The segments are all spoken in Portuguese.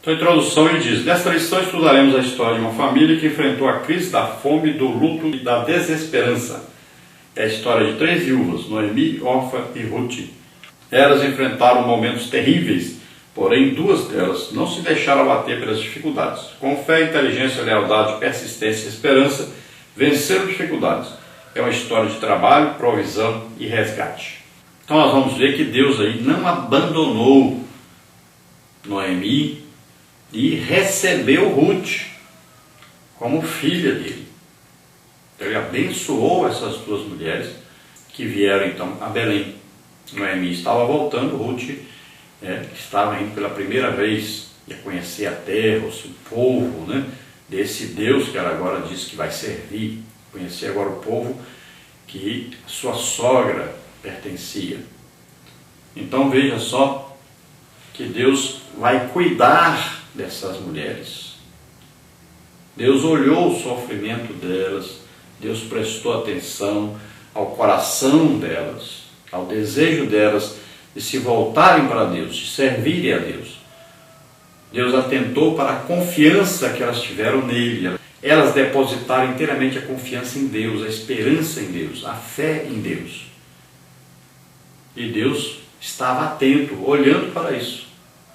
Então, a introdução ele diz: nesta lição estudaremos a história de uma família que enfrentou a crise da fome, do luto e da desesperança. É a história de 3 viúvas, Noemi, Orfa e Ruth. Elas enfrentaram momentos terríveis, porém 2 delas não se deixaram abater pelas dificuldades. Com fé, inteligência, lealdade, persistência e esperança, venceram dificuldades. É uma história de trabalho, provisão e resgate. Então nós vamos ver que Deus aí não abandonou Noemi e recebeu Ruth como filha dele. Ele abençoou essas 2 mulheres que vieram então a Belém. Noemi estava voltando, Ruth estava indo pela primeira vez a conhecer a terra, o povo, desse Deus que ela agora diz que vai servir. Conhecer agora o povo que sua sogra pertencia. Então veja só que Deus vai cuidar dessas mulheres. Deus olhou o sofrimento delas, Deus prestou atenção ao coração delas, ao desejo delas de se voltarem para Deus, de servirem a Deus. Deus atentou para a confiança que elas tiveram nele. Elas depositaram inteiramente a confiança em Deus, a esperança em Deus, a fé em Deus. E Deus estava atento, olhando para isso.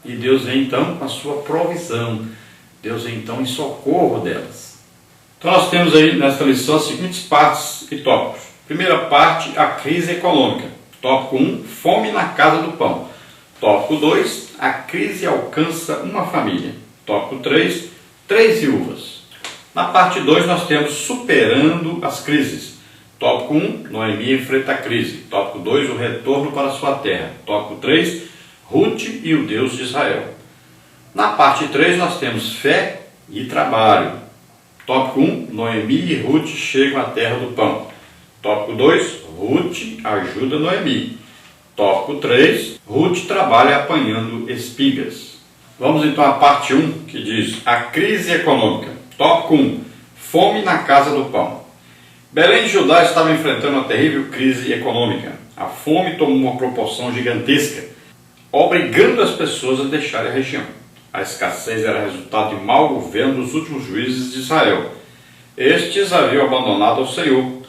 E Deus vem então com a sua provisão. Deus vem então em socorro delas. Então nós temos aí nesta lição as seguintes partes e tópicos. Primeira parte, a crise econômica. Tópico 1, fome na casa do pão. Tópico 2, a crise alcança uma família. Tópico 3, 3 viúvas. Na parte 2 nós temos superando as crises. Tópico 1, Noemi enfrenta a crise. Tópico 2, o retorno para sua terra. Tópico 3, Ruth e o Deus de Israel. Na parte 3 nós temos fé e trabalho. Tópico 1, Noemi e Ruth chegam à terra do pão. Tópico 2, Ruth ajuda Noemi. Tópico 3, Ruth trabalha apanhando espigas. Vamos então à parte 1, que diz a crise econômica. Tópico 1, fome na casa do pão. Belém de Judá estava enfrentando uma terrível crise econômica. A fome tomou uma proporção gigantesca, obrigando as pessoas a deixarem a região. A escassez era resultado de mau governo dos últimos juízes de Israel. Estes haviam abandonado ao Senhor.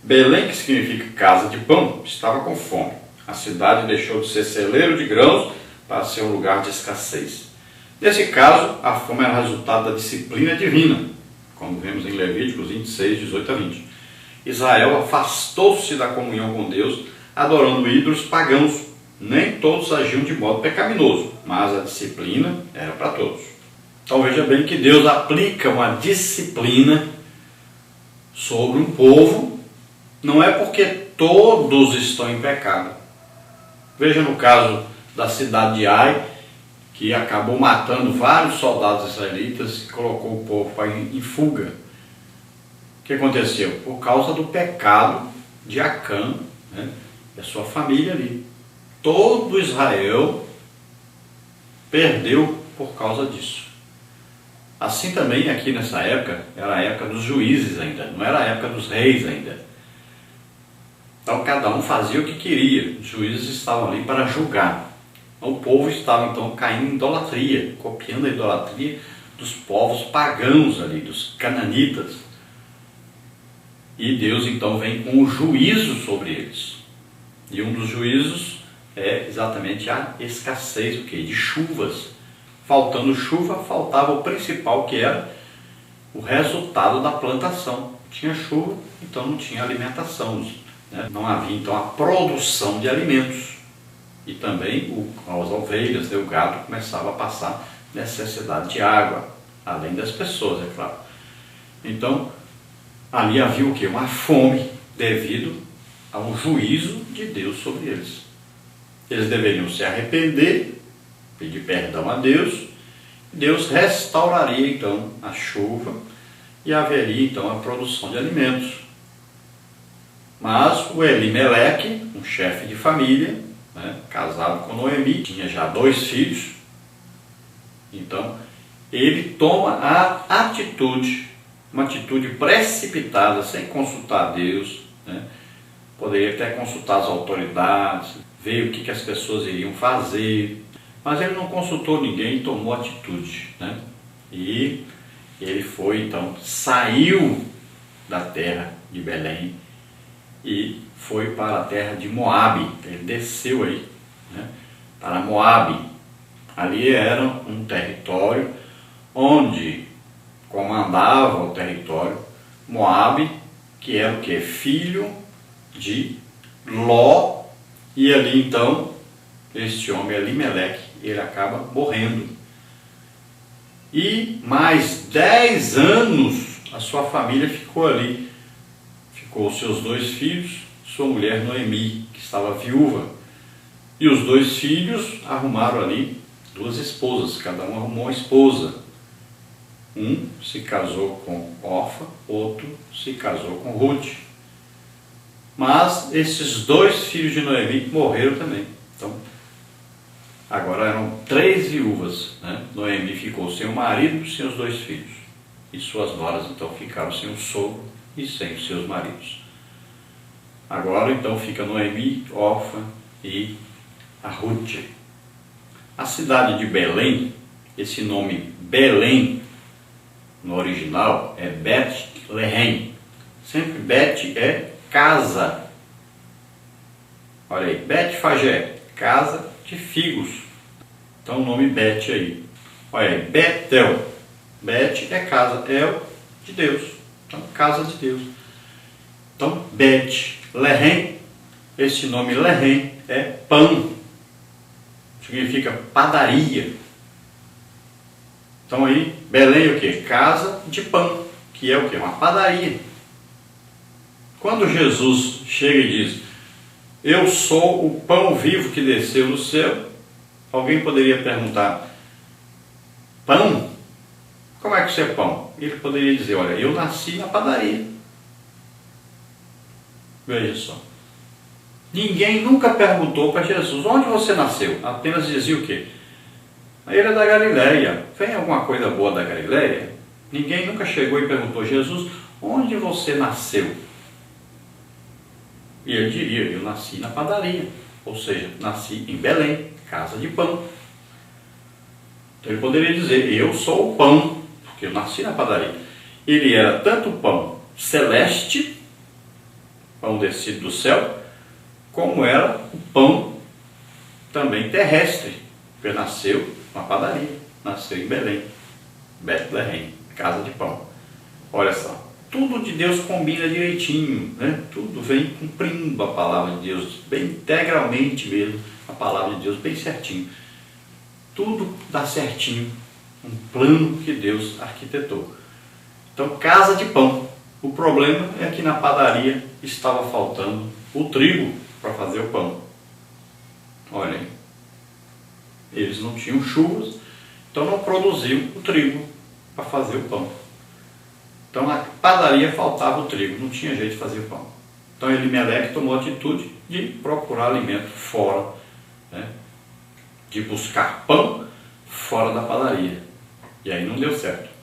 Belém, que significa casa de pão, estava com fome. A cidade deixou de ser celeiro de grãos para ser um lugar de escassez. Nesse caso, a fome era resultado da disciplina divina, como vemos em Levíticos 26, 18 a 20. Israel afastou-se da comunhão com Deus, adorando ídolos pagãos. Nem todos agiam de modo pecaminoso, mas a disciplina era para todos. Então veja bem que Deus aplica uma disciplina sobre um povo, não é porque todos estão em pecado. Veja no caso da cidade de Ai, que acabou matando vários soldados israelitas e colocou o povo em fuga. O que aconteceu? Por causa do pecado de Acã, e a sua família ali. Todo Israel perdeu por causa disso. Assim também aqui nessa época, era a época dos juízes ainda, não era a época dos reis ainda. Então cada um fazia o que queria, os juízes estavam ali para julgar. O povo estava então caindo em idolatria, copiando a idolatria dos povos pagãos ali, dos cananitas. E Deus então vem com o juízo sobre eles. E um dos juízos é exatamente a escassez de chuvas. Faltando chuva, faltava o principal, que era o resultado da plantação. Tinha chuva, então não tinha alimentação, não havia então a produção de alimentos. E também as ovelhas, o gado começava a passar necessidade de água, além das pessoas, é claro. Então, ali havia o quê? Uma fome devido ao juízo de Deus sobre eles. Eles deveriam se arrepender, pedir perdão a Deus. Deus restauraria então a chuva e haveria então a produção de alimentos. Mas o Elimeleque, um chefe de família, casado com Noemi, tinha já 2 filhos. Então ele toma a atitude, uma atitude precipitada, sem consultar a Deus, Poderia até consultar as autoridades, ver o que as pessoas iriam fazer, Mas ele não consultou ninguém e tomou atitude, né? E ele foi, então, saiu da terra de Belém e foi para a terra de Moabe. Ele desceu aí, né, para Moabe. Ali era um território onde comandava o território Moabe, que era o que? Filho de Ló. E ali então, este homem Elimeleque, ele acaba morrendo. E mais 10 anos a sua família ficou ali. Ficou os seus 2 filhos, sua mulher Noemi, que estava viúva. E os 2 filhos arrumaram ali 2 esposas, cada um arrumou uma esposa. Um se casou com Orfa, outro se casou com Ruth. Mas esses 2 filhos de Noemi morreram também. Então, agora eram 3 viúvas, né? Noemi ficou sem o marido e sem os 2 filhos. E suas noras então ficaram sem o sogro e sem os seus maridos. Agora então fica Noemi, Orfa e a Ruth. A cidade de Belém, esse nome Belém, no original é Bet-Lehem. Sempre Bet é casa. Olha aí, Bet-Fagé, casa de figos. Então o nome Bet aí. Olha aí, Betel. Bet é casa, El de Deus. Então, casa de Deus. Então, Bet-Lehem, esse nome Lehem é pão. Significa padaria. Então aí, Belém é o que? Casa de pão, que é o que? Uma padaria. Quando Jesus chega e diz, eu sou o pão vivo que desceu do céu, alguém poderia perguntar, pão? Como é que isso é pão? Ele poderia dizer, olha, eu nasci na padaria. Veja só. Ninguém nunca perguntou para Jesus, onde você nasceu? Apenas dizia o quê? A ilha da Galileia. Vem alguma coisa boa da Galileia? Ninguém nunca chegou e perguntou, Jesus, onde você nasceu? E ele diria, eu nasci na padaria. Ou seja, nasci em Belém, casa de pão. Então ele poderia dizer, eu sou o pão, porque eu nasci na padaria. Ele era tanto pão celeste, pão descido do céu, como era o pão também terrestre, porque nasceu na padaria, nasceu em Belém, Bet-Lehem, casa de pão. Olha só, tudo de Deus combina direitinho, né? Tudo vem cumprindo a palavra de Deus, bem integralmente mesmo, a palavra de Deus bem certinho. Tudo dá certinho, um plano que Deus arquitetou. Então, casa de pão. O problema é que na padaria estava faltando o trigo para fazer o pão. Olhem, eles não tinham chuvas, então não produziam o trigo para fazer o pão. Então na padaria faltava o trigo, não tinha jeito de fazer o pão. Então Elimeleque tomou a atitude de procurar alimento fora, né? De buscar pão fora da padaria. E aí não deu certo.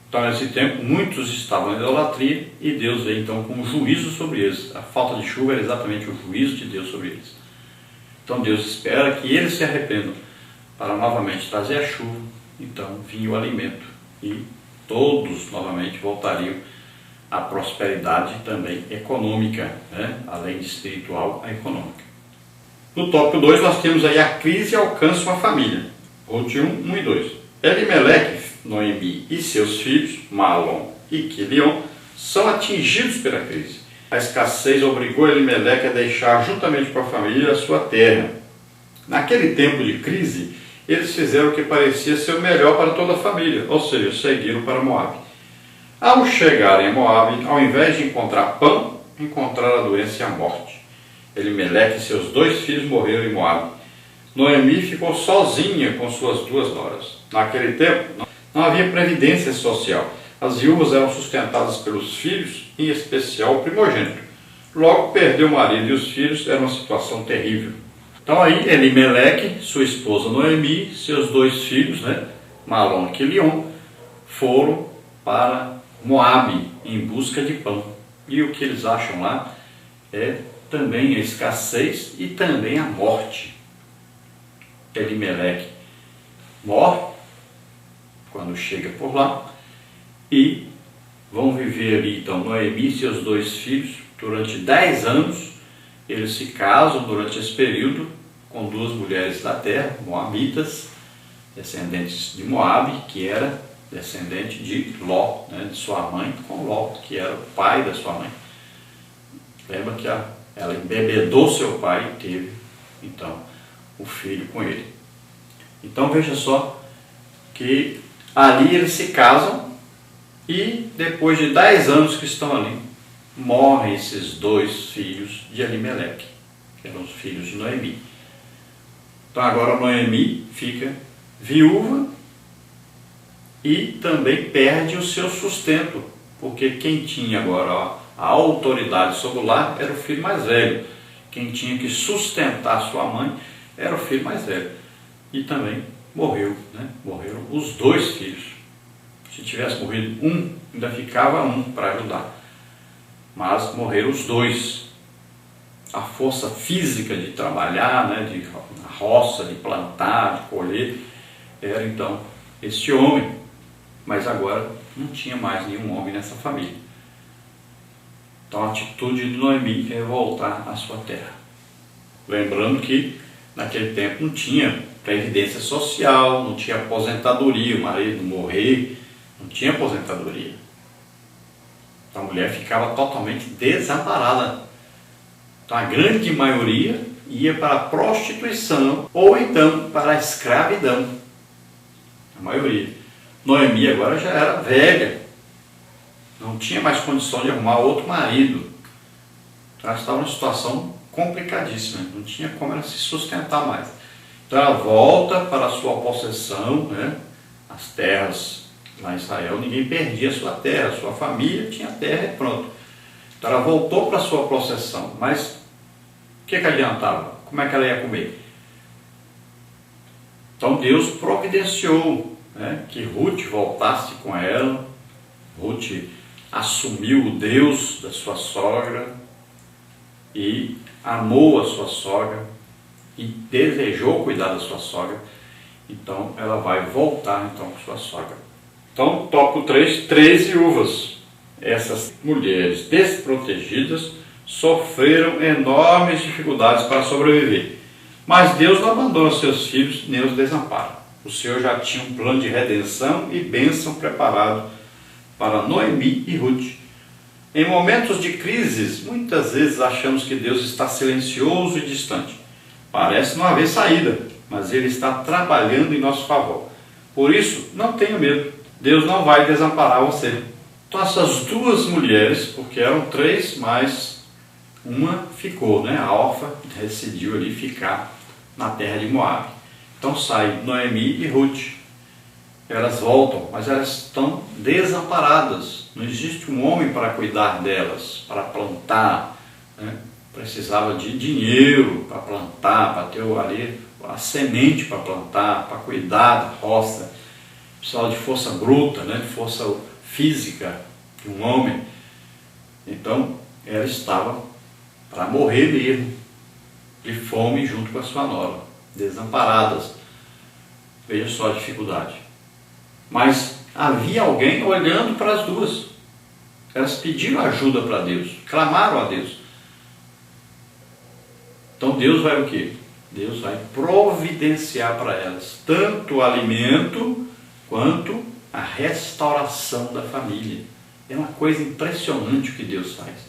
Então nesse tempo muitos estavam em idolatria e Deus veio então com um juízo sobre eles. A falta de chuva era exatamente o juízo de Deus sobre eles. Então Deus espera que eles se arrependam para novamente trazer a chuva. Então vinha o alimento e todos novamente voltariam à prosperidade também econômica, né? Além de espiritual, a econômica. No tópico 2 nós temos aí a crise alcança uma família. Ruth 1 e 2. Elimeleque, Noemi e seus filhos, Malom e Quilion, são atingidos pela crise. A escassez obrigou Elimeleque a deixar juntamente com a família a sua terra. Naquele tempo de crise, eles fizeram o que parecia ser o melhor para toda a família, ou seja, seguiram para Moabe. Ao chegarem a Moabe, ao invés de encontrar pão, encontraram a doença e a morte. Elimeleque e seus 2 filhos morreram em Moabe. Noemi ficou sozinha com suas 2 noras. Naquele tempo, não havia previdência social. As viúvas eram sustentadas pelos filhos, em especial o primogênito. Logo, perder o marido e os filhos era uma situação terrível. Então aí, Elimeleque, sua esposa Noemi, seus 2 filhos, né, Malom e Quilion, foram para Moabe em busca de pão. E o que eles acham lá é também a escassez e também a morte. Elimeleque morre quando chega por lá, e vão viver ali então Noemi e seus 2 filhos durante 10 anos. Eles se casam durante esse período com 2 mulheres da terra, moabitas, descendentes de Moabe, que era descendente de Ló, né, de sua mãe, com Ló, que era o pai da sua mãe. Lembra que ela embebedou seu pai e teve então o filho com ele. Então veja só que ali eles se casam, e depois de 10 anos que estão ali, morrem esses 2 filhos de Elimeleque, que eram os filhos de Noemi. Então agora Noemi fica viúva e também perde o seu sustento, porque quem tinha agora a autoridade sobre o lar era o filho mais velho. Quem tinha que sustentar sua mãe era o filho mais velho. E também morreu, né? Morreram os 2 filhos. Se tivesse morrido um, ainda ficava um para ajudar. Mas morreram os 2. A força física de trabalhar, né, de na roça, de plantar, de colher, era então este homem. Mas agora não tinha mais nenhum homem nessa família. Então a atitude de Noemi é voltar à sua terra. Lembrando que naquele tempo não tinha previdência social, não tinha aposentadoria, o marido morrer, não tinha aposentadoria. A mulher ficava totalmente desamparada. Então a grande maioria ia para a prostituição ou então para a escravidão. A maioria. Noemi agora já era velha, não tinha mais condição de arrumar outro marido. Então ela estava numa situação complicadíssima, não tinha como ela se sustentar mais. Então ela volta para a sua possessão, né? As terras lá em Israel, ninguém perdia a sua terra, a sua família tinha terra e pronto. Então ela voltou para a sua possessão, mas o que adiantava? Como é que ela ia comer? Então Deus providenciou, né, que Ruth voltasse com ela. Ruth assumiu o Deus da sua sogra e amou a sua sogra e desejou cuidar da sua sogra. Então ela vai voltar então com sua sogra. Então, tópico 3, 3 viúvas. Essas mulheres desprotegidas sofreram enormes dificuldades para sobreviver. Mas Deus não abandona seus filhos nem os desampara. O Senhor já tinha um plano de redenção e bênção preparado para Noemi e Ruth. Em momentos de crises, muitas vezes achamos que Deus está silencioso e distante. Parece não haver saída, mas Ele está trabalhando em nosso favor. Por isso, não tenha medo. Deus não vai desamparar você. Então essas 2 mulheres, porque eram 3, mas uma ficou, né? A órfã decidiu ali ficar na terra de Moabe. Então sai Noemi e Ruth. Elas voltam, mas elas estão desamparadas. Não existe um homem para cuidar delas, para plantar, né? Precisava de dinheiro para plantar, para ter ali a semente para plantar, para cuidar da roça. Precisava de força bruta, né? De força física de um homem. Então ela estava para morrer mesmo, de fome junto com a sua nora, desamparadas. Veja só a dificuldade. Mas havia alguém olhando para as 2. Elas pediram ajuda para Deus, clamaram a Deus. Então Deus vai o quê? Deus vai providenciar para elas tanto o alimento quanto a restauração da família. É uma coisa impressionante o que Deus faz.